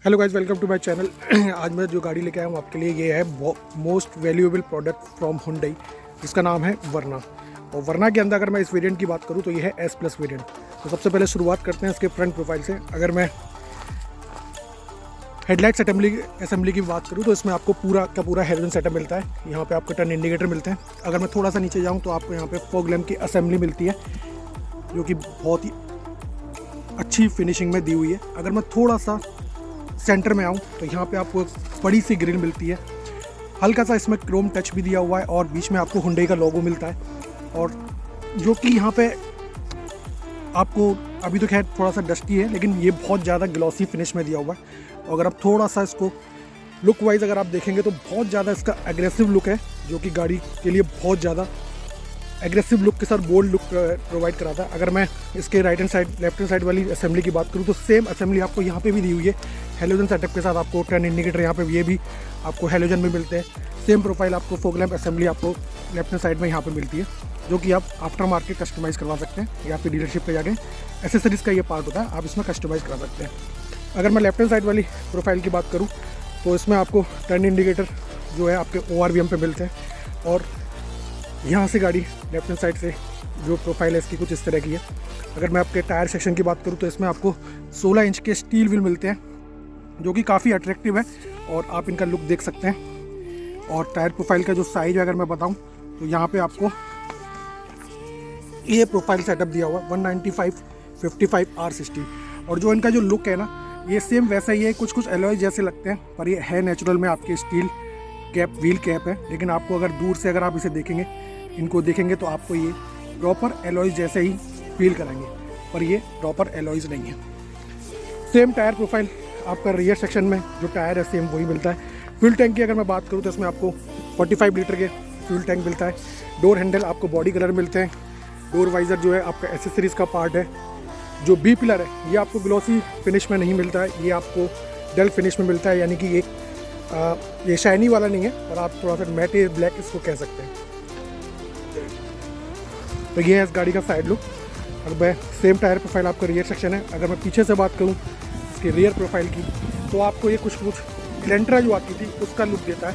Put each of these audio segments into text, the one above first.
Hello guys, welcome to my channel. आज मैं जो गाड़ी लेके आया हूँ आपके लिए, ये है most valuable product from Hyundai, जिसका नाम है वरना। और वरना के अंदर अगर मैं इस वेरिएंट की बात करूँ तो ये है एस प्लस वेरिएंट। तो सबसे पहले शुरुआत करते हैं इसके फ्रंट प्रोफाइल से। अगर मैं हेडलाइट्स असेंबली की बात करूँ तो इसमें आपको पूरा का पूरा हेलोजन सेटअप मिलता है। यहाँ पे आपको टर्न इंडिकेटर मिलते हैं। अगर मैं थोड़ा सा नीचे जाऊँ तो आपको यहाँ पे फॉग लैम्प की असेंबली मिलती है, जो कि बहुत ही अच्छी फिनिशिंग में दी हुई है। अगर मैं थोड़ा सा सेंटर में आऊँ तो यहाँ पे आपको बड़ी सी ग्रिल मिलती है। हल्का सा इसमें क्रोम टच भी दिया हुआ है और बीच में आपको हुंडई का लोगो मिलता है। और जो कि यहाँ पे आपको अभी तो खैर थोड़ा सा डस्टी है, लेकिन ये बहुत ज़्यादा ग्लॉसी फिनिश में दिया हुआ है। और अगर आप थोड़ा सा इसको लुक वाइज अगर आप देखेंगे तो बहुत ज़्यादा इसका एग्रेसिव लुक है, जो कि गाड़ी के लिए बहुत ज़्यादा एग्रेसिव लुक के साथ बोल्ड लुक प्रोवाइड कराता है। अगर मैं इसके right hand side left hand side वाली असेंबली की बात करूँ तो सेम असेंबली आपको यहाँ पे भी दी हुई है हेलोजन सेटअप के साथ। आपको टर्न इंडिकेटर यहाँ पे ये भी आपको हेलोजन में मिलते हैं। सेम प्रोफाइल आपको फॉग लैम्प असेंबली आपको लेफ्ट हैंड साइड में यहाँ पे मिलती है, जो कि आप आफ्टर मार्केट कस्टमाइज़ करवा सकते हैं या फिर डीलरशिप पे जाके एसेसरीज़ का ये पार्ट होता है, आप इसमें कस्टमाइज़ करा सकते हैं। अगर मैं लेफ्ट हैंड साइड वाली प्रोफाइल की बात करूँ तो इसमें आपको टर्न इंडिकेटर जो है आपके ORVM पे मिलते हैं। और यहाँ से गाड़ी लेफ्ट हैंड साइड से जो प्रोफाइल है इसकी कुछ इस तरह की है। अगर मैं आपके टायर सेक्शन की बात करूँ तो इसमें आपको 16 इंच के स्टील व्हील मिलते हैं, जो कि काफ़ी अट्रैक्टिव है और आप इनका लुक देख सकते हैं। और टायर प्रोफाइल का जो साइज अगर मैं बताऊँ तो यहाँ पे आपको ये प्रोफाइल सेटअप दिया हुआ है 195/55 R60। और जो इनका जो लुक है ना, ये सेम वैसा ही है, कुछ एलॉय जैसे लगते हैं, पर ये है नेचुरल में आपके स्टील कैप व्हील कैप है। लेकिन आपको अगर दूर से अगर आप इसे देखेंगे, इनको देखेंगे तो आपको ये प्रॉपर एलॉयज़ जैसे ही फील कराएंगे, पर ये प्रॉपर एलॉयज़ नहीं है। सेम टायर प्रोफाइल आपका रियर सेक्शन में जो टायर है सेम वही मिलता है। फ्यूल टैंक की अगर मैं बात करूँ तो इसमें आपको 45 लीटर के फ्यूल टैंक मिलता है। डोर हैंडल आपको बॉडी कलर मिलते हैं। डोर वाइज़र जो है आपका एसेसरीज़ का पार्ट है। जो बी पिलर है ये आपको ग्लॉसी फिनिश में नहीं मिलता है, ये आपको डल फिनिश में मिलता है, यानी कि ये शाइनी वाला नहीं है, पर आप थोड़ा सा मैटे ब्लैक इसको कह सकते हैं। तो ये है इस गाड़ी का साइड लुक। अब मैं सेम टायर प्रोफाइल आपका रियर सेक्शन है। अगर मैं पीछे से बात करूँ इसके रियर प्रोफाइल की तो आपको ये कुछ इलेंट्रा जो आती थी उसका लुक देता है।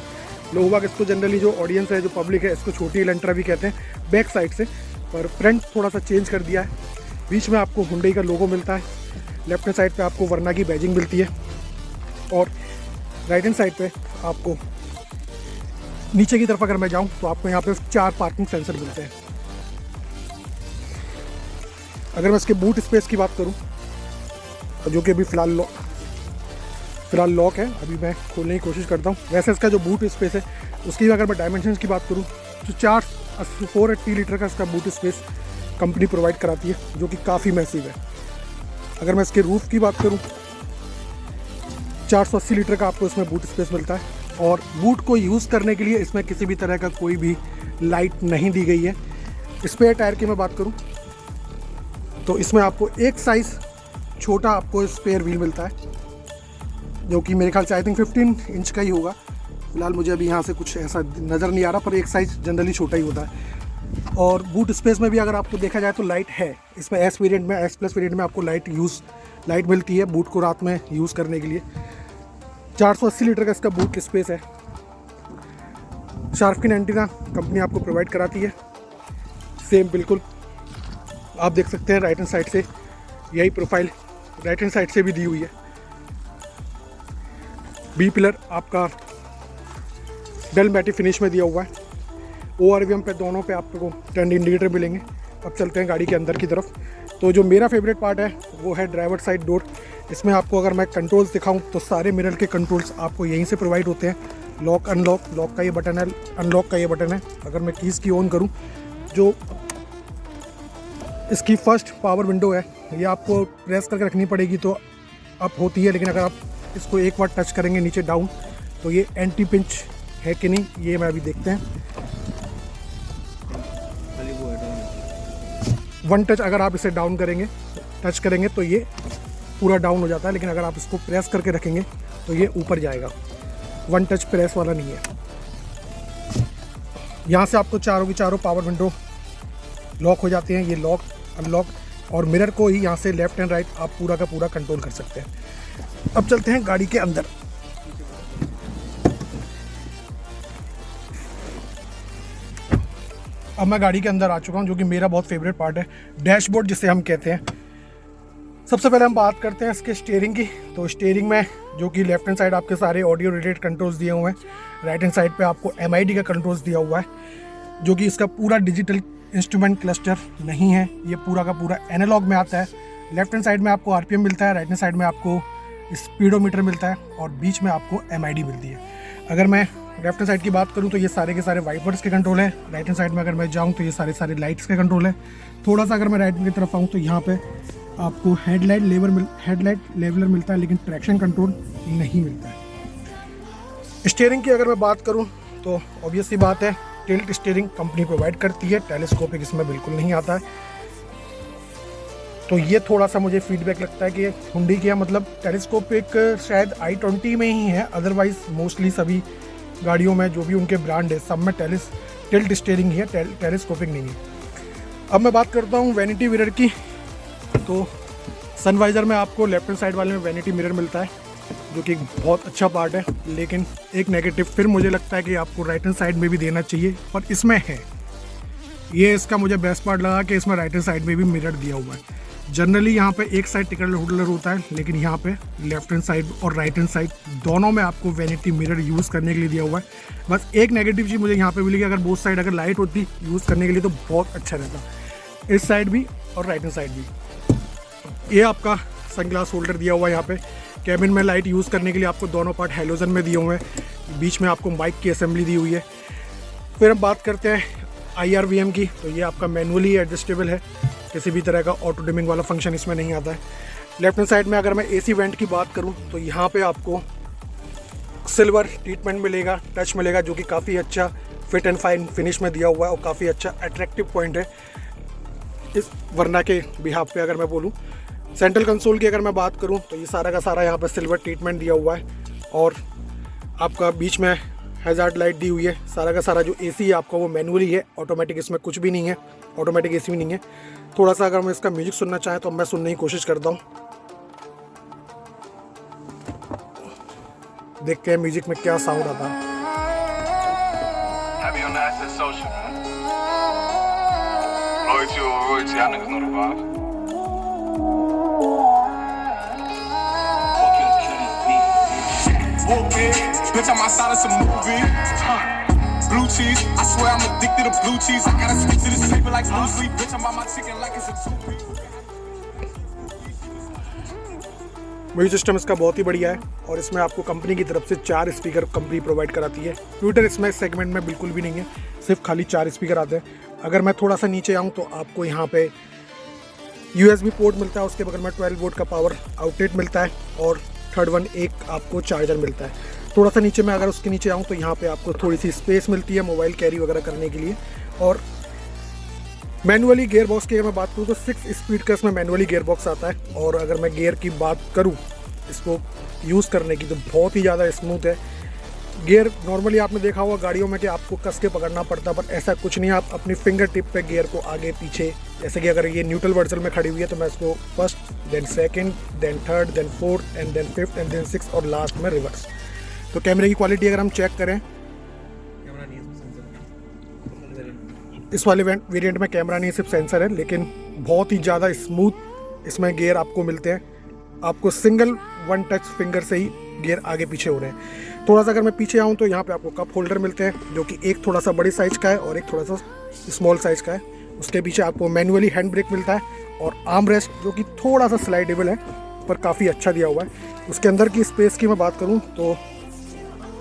लोग बाग इसको जनरली जो ऑडियंस है, जो पब्लिक है, इसको छोटी इलेंट्रा भी कहते हैं बैक साइड से, पर फ्रंट थोड़ा सा चेंज कर दिया है। बीच में आपको हुंडई का लोगो मिलता है। लेफ्ट हैंड साइड पे आपको वरना की बैजिंग मिलती है और राइट हैंड साइड पे आपको नीचे की तरफ अगर मैं जाऊं तो आपको यहाँ पे 4 पार्किंग सेंसर मिलते हैं। अगर मैं इसके बूट स्पेस की बात करूं, जो कि अभी फ़िलहाल लॉक है, अभी मैं खोलने की कोशिश करता हूं। वैसे इसका जो बूट स्पेस है उसकी अगर मैं डायमेंशंस की बात करूं तो 480 लीटर का इसका बूट स्पेस कंपनी प्रोवाइड कराती है, जो कि काफ़ी मैसिव है। अगर मैं इसके रूफ़ की बात करूं 480 लीटर का आपको इसमें बूट स्पेस मिलता है। और बूट को यूज़ करने के लिए इसमें किसी भी तरह का कोई भी लाइट नहीं दी गई है। स्पेयर टायर की मैं बात करूं तो इसमें आपको एक साइज़ छोटा आपको स्पेयर व्हील मिलता है, जो कि मेरे ख्याल से आई थिंक 15 इंच का ही होगा। फिलहाल मुझे अभी यहाँ से कुछ ऐसा नज़र नहीं आ रहा, पर एक साइज़ जनरली छोटा ही होता है। और बूट स्पेस में भी अगर आपको देखा जाए तो लाइट है इसमें। एस प्लस वेरिएंट में आपको लाइट मिलती है बूट को रात में यूज़ करने के लिए। 480 लीटर का इसका बूट स्पेस है। शार्पकिन एंटीना कंपनी आपको प्रोवाइड कराती है। सेम बिल्कुल आप देख सकते हैं राइट हैंड साइड से यही प्रोफाइल राइट हैंड साइड से भी दी हुई है। बी पिलर आपका डल मैटी फिनिश में दिया हुआ है। ORVM पे दोनों पे आपको टर्न इंडिकेटर मिलेंगे। अब चलते हैं गाड़ी के अंदर की तरफ। तो जो मेरा फेवरेट पार्ट है वो है ड्राइवर साइड डोर। इसमें आपको अगर मैं कंट्रोल्स दिखाऊं तो सारे मिरर के कंट्रोल्स आपको यहीं से प्रोवाइड होते हैं। लॉक अनलॉक, लॉक का ये बटन है, अनलॉक का ये बटन है। अगर मैं कीज़ की ऑन करूं, जो इसकी फर्स्ट पावर विंडो है ये आपको प्रेस करके रखनी पड़ेगी तो अप होती है, लेकिन अगर आप इसको एक बार टच करेंगे नीचे डाउन तो ये एंटी पिंच है कि नहीं, ये मैं अभी देखते हैं। 1 टच अगर आप इसे डाउन करेंगे, टच करेंगे तो ये पूरा डाउन हो जाता है, लेकिन अगर आप इसको प्रेस करके रखेंगे तो ये ऊपर जाएगा। 1 टच प्रेस वाला नहीं है। यहाँ से आपको चारों की चारों पावर विंडो लॉक हो जाते हैं। ये लॉक अनलॉक और मिरर को ही यहाँ से लेफ्ट एंड राइट आप पूरा का पूरा कंट्रोल कर सकते हैं। अब चलते हैं गाड़ी के अंदर। अब मैं गाड़ी के अंदर आ चुका हूं, जो कि मेरा बहुत फेवरेट पार्ट है, डैशबोर्ड जिसे हम कहते हैं। सबसे पहले हम बात करते हैं इसके स्टीयरिंग की। तो स्टीयरिंग में जो कि लेफ्ट हैंड साइड आपके सारे ऑडियो रिलेटेड कंट्रोल्स दिए हुए हैं, राइट हैंड साइड पे आपको MID का कंट्रोल्स दिया हुआ है, जो कि इसका पूरा डिजिटल इंस्ट्रूमेंट क्लस्टर नहीं है, ये पूरा का पूरा एनालॉग में आता है। लेफ्ट हैंड साइड में आपको RPM मिलता है, राइट हैंड साइड में आपको स्पीडोमीटर मिलता है और बीच में आपको MID मिलती है। अगर मैं लेफ्ट हैंड साइड की बात करूं तो ये सारे के सारे वाइपर्स के कंट्रोल है। राइट हैंड साइड में अगर मैं जाऊं तो ये सारे लाइट्स के कंट्रोल है। थोड़ा सा अगर मैं राइट की तरफ आऊं तो यहाँ पे आपको हेडलाइट लेवलर मिलता है, लेकिन ट्रैक्शन कंट्रोल नहीं मिलता है। स्टीयरिंग की अगर मैं बात करूं तो ऑब्वियस सी बात है, टिल्ट स्टीयरिंग कंपनी प्रोवाइड करती है, टेलीस्कोपिक इसमें बिल्कुल नहीं आता है। तो ये थोड़ा सा मुझे फीडबैक लगता है कि हुंडई किया, मतलब टेलीस्कोपिक शायद i20 में ही है, अदरवाइज मोस्टली सभी गाड़ियों में जो भी उनके ब्रांड है सब में टिल्ट स्टीयरिंग ही है, टेलीस्कोपिक नहीं है। अब मैं बात करता हूँ वैनिटी मिरर की। तो सनवाइज़र में आपको लेफ्ट हैंड साइड वाले में वैनिटी मिरर मिलता है, जो कि बहुत अच्छा पार्ट है, लेकिन एक नेगेटिव फिर मुझे लगता है कि आपको राइट हैंड साइड में भी देना चाहिए, पर इसमें है। ये इसका मुझे बेस्ट पार्ट लगा कि इसमें राइट हैंड साइड में भी मिरर दिया हुआ है। जनरली यहाँ पे एक साइड टिकट होल्डर होता है, लेकिन यहाँ पे लेफ्ट हैंड साइड और राइट हैंड साइड दोनों में आपको वैनिटी मिरर यूज़ करने के लिए दिया हुआ है। बस एक नेगेटिव चीज़ मुझे यहाँ पे मिली कि अगर बोथ साइड अगर लाइट होती यूज़ करने के लिए तो बहुत अच्छा रहता, इस साइड भी और राइट हैंड साइड भी। ये आपका सनग्लास होल्डर दिया हुआ है यहाँ पे। कैबिन में लाइट यूज़ करने के लिए आपको दोनों पार्ट हैलोजन में दिए हुए हैं, बीच में आपको माइक की असेंबली दी हुई है। फिर हम बात करते हैं IRVM की। तो ये आपका मैनुअली एडजस्टेबल है, किसी भी तरह का ऑटो डिमिंग वाला फंक्शन इसमें नहीं आता है। लेफ्ट हैंड साइड में अगर मैं AC वेंट की बात करूं तो यहाँ पे आपको सिल्वर ट्रीटमेंट मिलेगा, टच मिलेगा, जो कि काफ़ी अच्छा फिट एंड फाइन फिनिश में दिया हुआ है और काफ़ी अच्छा अट्रैक्टिव पॉइंट है इस वरना के बिहाफ पे। अगर मैं बोलूँ सेंट्रल कंसोल की अगर मैं बात करूं तो ये सारा का सारा यहाँ पे सिल्वर ट्रीटमेंट दिया हुआ है और आपका बीच में हैजार्ड लाइट दी हुई है। सारा का सारा जो AC है आपका वो मैनुअली है, ऑटोमेटिक इसमें कुछ भी नहीं है, ऑटोमेटिक AC भी नहीं है। थोड़ा सा अगर मैं इसका म्यूजिक सुनना चाहें तो मैं सुनने की कोशिश करता हूँ। देखते हैं म्यूजिक में क्या साउंड आता है। Bitch, I'm outside of some movie. Blue cheese, I swear I'm addicted to blue cheese. I gotta stick to this paper like blue sleep. Bitch, I'm by my chicken like it's a two-piece. Music system इसका बहुत ही बढ़िया है और इसमें आपको company की तरफ से 4 स्पीकर कंपनी प्रोवाइड कराती है। ट्विटर इसमें सेगमेंट में बिल्कुल भी नहीं है, सिर्फ खाली 4 स्पीकर आते हैं। अगर मैं थोड़ा सा नीचे आऊँ तो आपको यहाँ पे USB पोर्ट मिलता है, उसके बगल में 12 वोल्ट का पावर आउटलेट मिलता है और थर्ड वन एक आपको चार्जर मिलता है। थोड़ा सा नीचे में अगर उसके नीचे आऊँ तो यहाँ पे आपको थोड़ी सी स्पेस मिलती है मोबाइल कैरी वगैरह करने के लिए। और मैनुअली गियर बॉक्स की अगर मैं बात करूँ तो 6 स्पीड का इसमें मैनुअली गियर बॉक्स आता है। और अगर मैं गियर की बात करूँ इसको यूज़ करने की तो बहुत ही ज़्यादा स्मूथ है गियर। नॉर्मली आपने देखा होगा गाड़ियों में कि आपको कस के पकड़ना पड़ता, पर ऐसा कुछ नहीं। आप अपनी फिंगर टिप पे गियर को आगे पीछे, जैसे कि अगर ये न्यूट्रल वर्जल में खड़ी हुई है तो मैं इसको first, then second, then third, then fourth and then fifth and then six और लास्ट में रिवर्स। तो कैमरे की क्वालिटी अगर हम चेक करें, इस वाले वेरिएंट में कैमरा नहीं सिर्फ सेंसर है, लेकिन बहुत ही ज़्यादा स्मूथ इसमें गियर आपको मिलते हैं। आपको सिंगल वन टच फिंगर से ही गियर आगे पीछे हो रहे हैं। थोड़ा सा अगर मैं पीछे आऊँ तो यहाँ पे आपको कप होल्डर मिलते हैं, जो कि एक थोड़ा सा बड़ी साइज़ का है और एक थोड़ा सा स्मॉल साइज़ का है। उसके पीछे आपको मैनुअली हैंड ब्रेक मिलता है और आर्म रेस्ट जो कि थोड़ा सा स्लाइडेबल है पर काफ़ी अच्छा दिया हुआ है। उसके अंदर की स्पेस की मैं बात करूँ तो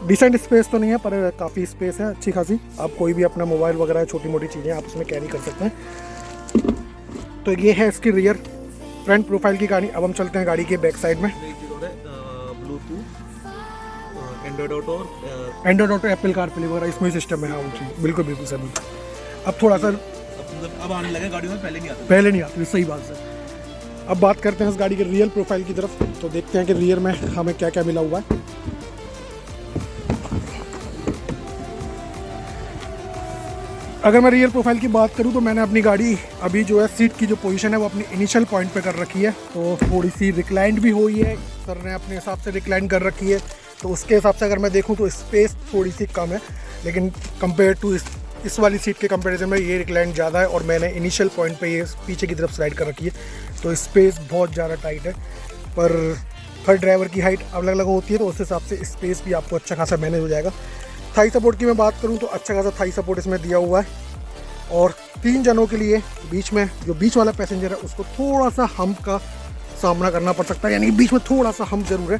डिसेंट स्पेस तो नहीं है पर काफ़ी स्पेस है अच्छी खासी। आप कोई भी अपना मोबाइल वगैरह छोटी मोटी चीज़ें आप उसमें कैरी कर सकते हैं। तो ये है इसकी रियर फ्रंट प्रोफाइल की कहानी। अब हम चलते हैं गाड़ी के बैक साइड में। एंड्रॉइड ऑटो, एप्पल कारप्ले वगैरह इसमें सिस्टम है। हाँ बिल्कुल बिल्कुल सभी। अब थोड़ा सा अब आने लगे गाड़ियों में, पहले नहीं आती, सही बात है। अब बात करते हैं इस गाड़ी के रियल प्रोफाइल की तरफ, तो देखते हैं कि रियर में हमें क्या क्या मिला हुआ है। अगर मैं रियर प्रोफाइल की बात करूं तो मैंने अपनी गाड़ी अभी जो है सीट की जो पोजीशन है वो अपनी इनिशियल पॉइंट पे कर रखी है, तो थोड़ी सी रिक्लाइंड भी हुई है, सर ने अपने हिसाब से रिक्लाइंड कर रखी है, तो उसके हिसाब से अगर मैं देखूं तो स्पेस थोड़ी सी कम है, लेकिन कंपेयर टू इस वाली सीट के कंपैरिजन में ये रिक्लाइंड ज़्यादा है और मैंने इनिशियल पॉइंट पे ये पीछे की तरफ स्लाइड कर रखी है, तो स्पेस बहुत ज़्यादा टाइट है। पर हर ड्राइवर की हाइट अलग अलग होती है, तो उस हिसाब से स्पेस भी आपको अच्छा खासा मैनेज हो जाएगा। थाई सपोर्ट की मैं बात करूं तो अच्छा खासा थाई सपोर्ट इसमें दिया हुआ है, और 3 जनों के लिए बीच में जो बीच वाला पैसेंजर है उसको थोड़ा सा हम्प का सामना करना पड़ सकता है, यानी बीच में थोड़ा सा हम्प ज़रूर है।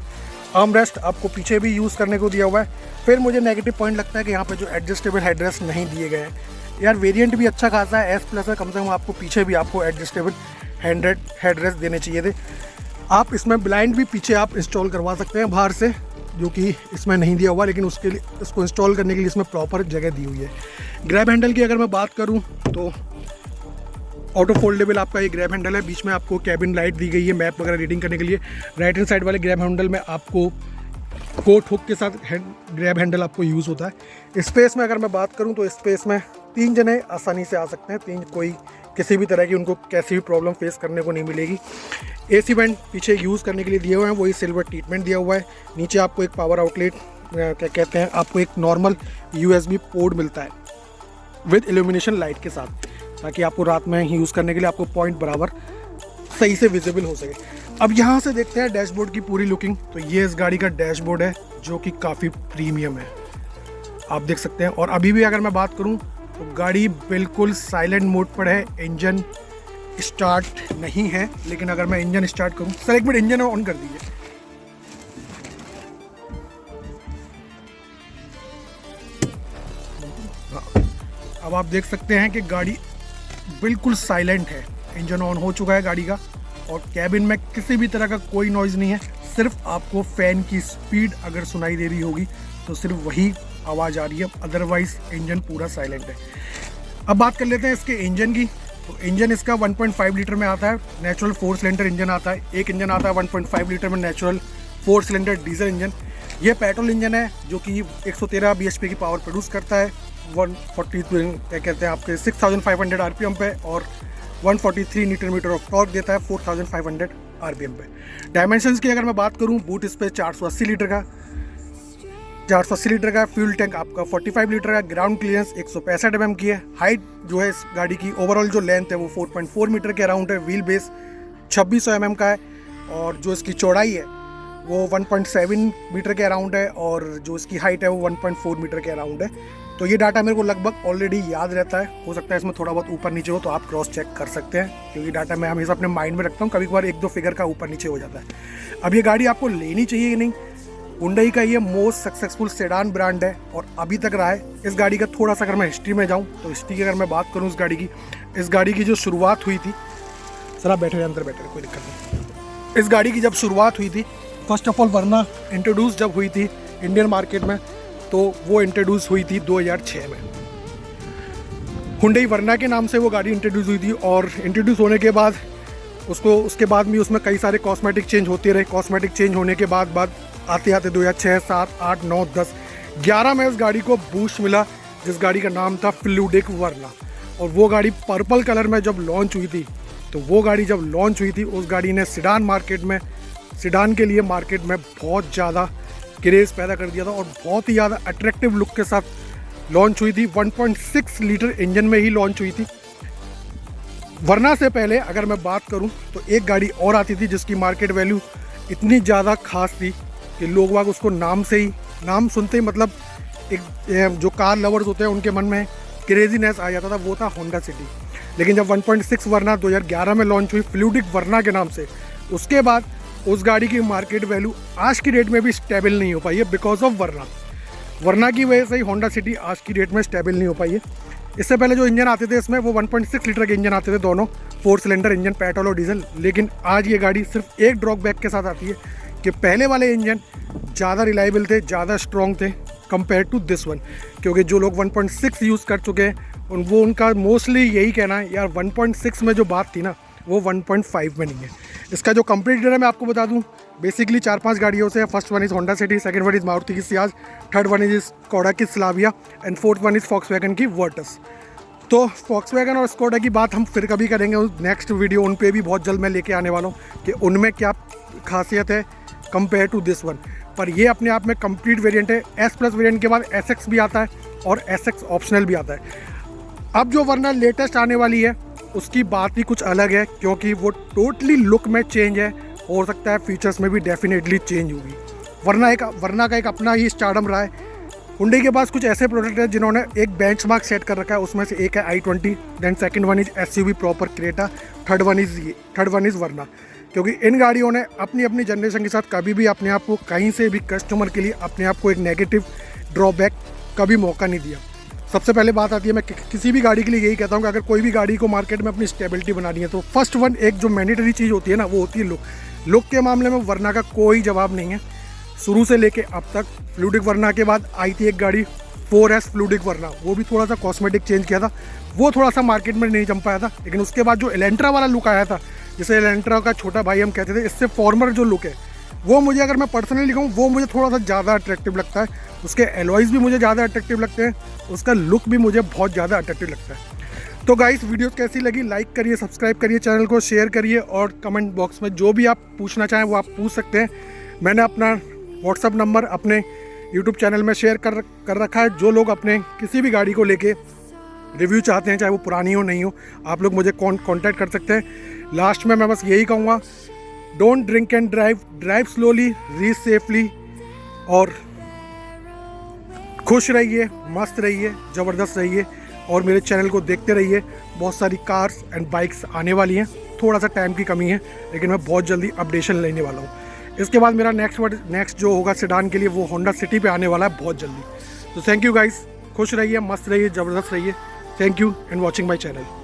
आर्म रेस्ट आपको पीछे भी यूज़ करने को दिया हुआ है। फिर मुझे नेगेटिव पॉइंट लगता है कि यहाँ पे जो एडजस्टेबल हेडरेस्ट नहीं दिए गए हैं। यार वेरिएंट भी अच्छा खासा है, S+ है, कम से कम आपको पीछे भी आपको एडजस्टेबल हेडरेस्ट देने चाहिए थे। आप इसमें ब्लाइंड भी पीछे आप इंस्टॉल करवा सकते हैं बाहर से, जो कि इसमें नहीं दिया हुआ, लेकिन उसके लिए इसको इंस्टॉल करने के लिए इसमें प्रॉपर जगह दी हुई है। ग्रैब हैंडल की अगर मैं बात करूं तो ऑटो फोल्डेबल आपका ये ग्रैब हैंडल है, बीच में आपको कैबिन लाइट दी गई है मैप वगैरह रीडिंग करने के लिए। राइट हैंड साइड वाले ग्रैब हैंडल में आपको कोट हुक के साथ ग्रैब हैंडल आपको यूज़ होता है। स्पेस में अगर मैं बात करूं तो स्पेस में 3 जने आसानी से आ सकते हैं, 3 कोई किसी भी तरह की उनको कैसी भी प्रॉब्लम फेस करने को नहीं मिलेगी। AC वेंट पीछे यूज़ करने के लिए दिए हुए हैं, वही सिल्वर ट्रीटमेंट दिया हुआ है। नीचे आपको एक पावर आउटलेट क्या कहते हैं, आपको एक नॉर्मल USB पोर्ट मिलता है विद इल्यूमिनेशन लाइट के साथ, ताकि आपको रात में यूज़ करने के लिए आपको पॉइंट बराबर सही से विजिबल हो सके। अब यहाँ से देखते हैं डैशबोर्ड की पूरी लुकिंग। तो ये इस गाड़ी का डैशबोर्ड है जो कि काफ़ी प्रीमियम है, आप देख सकते हैं। और अभी भी अगर मैं बात करूँ तो गाड़ी बिल्कुल साइलेंट मोड पर है, इंजन स्टार्ट नहीं है, लेकिन अगर मैं इंजन स्टार्ट करूँ, सर एक मिनट इंजन ऑन कर दीजिए। अब आप देख सकते हैं कि गाड़ी बिल्कुल साइलेंट है, इंजन ऑन हो चुका है गाड़ी का, और कैबिन में किसी भी तरह का कोई नॉइज़ नहीं है। सिर्फ आपको फ़ैन की स्पीड अगर सुनाई दे रही होगी तो सिर्फ वही आवाज़ आ रही है, अदरवाइज़ इंजन पूरा साइलेंट है। अब बात कर लेते हैं इसके इंजन की। तो इंजन इसका 1.5 लीटर में आता है, नेचुरल 4 सिलेंडर इंजन आता है। एक इंजन आता है 1.5 लीटर में नेचुरल 4 सिलेंडर डीजल इंजन। ये पेट्रोल इंजन है जो कि 113 bhp की पावर प्रोड्यूस करता है, 140 क्या कहते हैं आपके 6500 RPM पे, और 143 न्यूटन मीटर ऑफ टॉर्क देता है 4500 RPM पे। डायमेंशंस की अगर मैं बात करूं, बूट स्पेस 480 लीटर का, फ्यूल टैंक आपका 45 लीटर का, ग्राउंड क्लियरेंस 165 mm की है। हाइट जो है इस गाड़ी की ओवरऑल जो लेंथ है वो 4.4 मीटर के अराउंड है। व्हील बेस 2600 mm का है, और जो इसकी चौड़ाई है वो 1.7 मीटर के अराउंड है, और जो इसकी हाइट है वो 1.4 मीटर के अराउंड है। तो ये डाटा मेरे को लगभग ऑलरेडी याद रहता है, हो सकता है इसमें थोड़ा बहुत ऊपर नीचे हो तो आप क्रॉस चेक कर सकते हैं, क्योंकि डाटा मैं हमेशा अपने माइंड में रखता हूँ, कभी कभार 1-2 फिगर का ऊपर नीचे हो जाता है। अब ये गाड़ी आपको लेनी चाहिए कि नहीं, हुंडई का ये मोस्ट सक्सेसफुल सेडान ब्रांड है और अभी तक रहा है। इस गाड़ी का थोड़ा सा अगर मैं हिस्ट्री में जाऊँ तो हिस्ट्री की अगर मैं बात करूँ इस गाड़ी की जो शुरुआत हुई थी, सर आप बैठे अंदर बैठे, कोई दिक्कत नहीं। इस गाड़ी की जब शुरुआत हुई थी, फर्स्ट ऑफ ऑल वरना इंट्रोड्यूस जब हुई थी इंडियन मार्केट में, तो वो इंट्रोड्यूस हुई थी 2006 में। हुंडई वरना के नाम से वो गाड़ी इंट्रोड्यूस हुई थी, और इंट्रोड्यूस होने के बाद उसके बाद भी उसमें कई सारे कॉस्मेटिक चेंज होते रहे। कॉस्मेटिक चेंज होने के बाद आते आते 2006, 7, 8, 9, 10, 11 में इस गाड़ी को बूस्ट मिला, जिस गाड़ी का नाम था फ्लूडिक वरना। और वो गाड़ी पर्पल कलर में जब लॉन्च हुई थी, तो वो गाड़ी जब लॉन्च हुई थी उस गाड़ी ने सिडान के लिए मार्केट में बहुत ज़्यादा क्रेज़ पैदा कर दिया था, और बहुत ही ज़्यादा अट्रैक्टिव लुक के साथ लॉन्च हुई थी। 1.6 लीटर इंजन में ही लॉन्च हुई थी। वरना से पहले अगर मैं बात करूं तो एक गाड़ी और आती थी जिसकी मार्केट वैल्यू इतनी ज़्यादा खास थी कि लोग वाग उसको नाम सुनते ही मतलब एक जो कार लवर्स होते हैं उनके मन में क्रेजीनेस आ जाता था, वो था होंडा सिटी। लेकिन जब 1.6 वरना 2011 में लॉन्च हुई फ्लूडिक वरना के नाम से, उसके बाद उस गाड़ी की मार्केट वैल्यू आज की डेट में भी स्टेबल नहीं हो पाई है, बिकॉज ऑफ वरना की वजह से ही होंडा सिटी आज की डेट में स्टेबल नहीं हो पाई है। इससे पहले जो इंजन आते थे इसमें वो 1.6 लीटर के इंजन आते थे, दोनों 4 सिलेंडर इंजन, पेट्रोल और डीजल। लेकिन आज ये गाड़ी सिर्फ एक ड्रॉबैक के साथ आती है कि पहले वाले इंजन ज़्यादा रिलायबल थे, ज़्यादा स्ट्रॉन्ग थे कंपेयर टू दिस वन। क्योंकि जो लोग 1.6 यूज़ कर चुके हैं उनका मोस्टली यही कहना है, यार 1.6 में जो बात थी ना वो 1.5 में नहीं है। इसका जो कंपटीटर है मैं आपको बता दूं, बेसिकली 4-5 गाड़ियों से है। First one is Honda City, second one is Maruti की Ciaz, third one is Skoda की Slavia, and fourth one is Volkswagen की वर्टस। तो Volkswagen और स्कोडा की बात हम फिर कभी करेंगे, नेक्स्ट वीडियो उन पे भी बहुत जल्द मैं लेके आने वाला हूँ कि उनमें क्या खासियत है कंपेयर टू दिस वन। पर ये अपने आप में कंप्लीट वेरिएंट है। S+ वेरिएंट के बाद SX भी आता है और SX ऑप्शनल भी आता है। अब जो वरना लेटेस्ट आने वाली है उसकी बात ही कुछ अलग है, क्योंकि वो टोटली लुक में चेंज है, हो सकता है फीचर्स में भी डेफिनेटली चेंज होगी। वरना का एक अपना ही स्टारडम रहा है। हुंडई के पास कुछ ऐसे प्रोडक्ट हैं जिन्होंने एक बेंचमार्क सेट कर रखा है, उसमें से एक है i20, then second one is SUV proper Creta, third one is Verna. क्योंकि इन गाड़ियों ने अपनी अपनी जनरेशन के साथ कभी भी अपने आप को कहीं से भी कस्टमर के लिए अपने आप को एक नेगेटिव ड्रॉबैक कभी मौका नहीं दिया। सबसे पहले बात आती है, मैं किसी भी गाड़ी के लिए यही कहता हूँ कि अगर कोई भी गाड़ी को मार्केट में अपनी स्टेबिलिटी बनानी है तो फर्स्ट वन एक जो मैंडेटरी चीज़ होती है ना, वो होती है लुक। लुक के मामले में वरना का कोई जवाब नहीं है। शुरू से लेके अब तक फ्लूडिक वरना के बाद आई थी एक गाड़ी 4S फ्लूडिक वरना, वो भी थोड़ा सा कॉस्मेटिक चेंज किया था, वो थोड़ा सा मार्केट में नहीं जम पाया था। लेकिन उसके बाद जो एलेंट्रा वाला लुक आया था, जिसे एलेंट्रा का छोटा भाई हम कहते थे, इससे फॉर्मर जो लुक है वो मुझे, अगर मैं पर्सनली लिखूँ, वो मुझे थोड़ा सा ज़्यादा अट्रैक्टिव लगता है। उसके एलॉयज़ भी मुझे ज़्यादा अट्रैक्टिव लगते हैं, उसका लुक भी मुझे बहुत ज़्यादा अट्रैक्टिव लगता है। तो गाइस, वीडियो कैसी लगी लाइक करिए, सब्सक्राइब करिए, चैनल को शेयर करिए और कमेंट बॉक्स में जो भी आप पूछना चाहें वो आप पूछ सकते हैं। मैंने अपना व्हाट्सअप नंबर अपने यूट्यूब चैनल में शेयर कर रखा है। जो लोग अपने किसी भी गाड़ी को लेके रिव्यू चाहते हैं, चाहे वो पुरानी हो नहीं हो, आप लोग मुझे कॉन्टैक्ट कर सकते हैं। लास्ट में मैं बस यही कहूँगा, don't drink and drive, drive slowly, reach safely और खुश रहिए, मस्त रहिए, ज़बरदस्त रहिए और मेरे चैनल को देखते रहिए। बहुत सारी कार्स एंड बाइक्स आने वाली हैं, थोड़ा सा टाइम की कमी है, लेकिन मैं बहुत जल्दी अपडेशन लेने वाला हूँ। इसके बाद मेरा नेक्स्ट जो होगा सेडान के लिए, वो होंडा सिटी पे आने वाला है बहुत जल्दी। तो थैंक यू गाइस, खुश रहिए, मस्त रहिए, ज़बरदस्त रहिए। Thank you and watching my channel.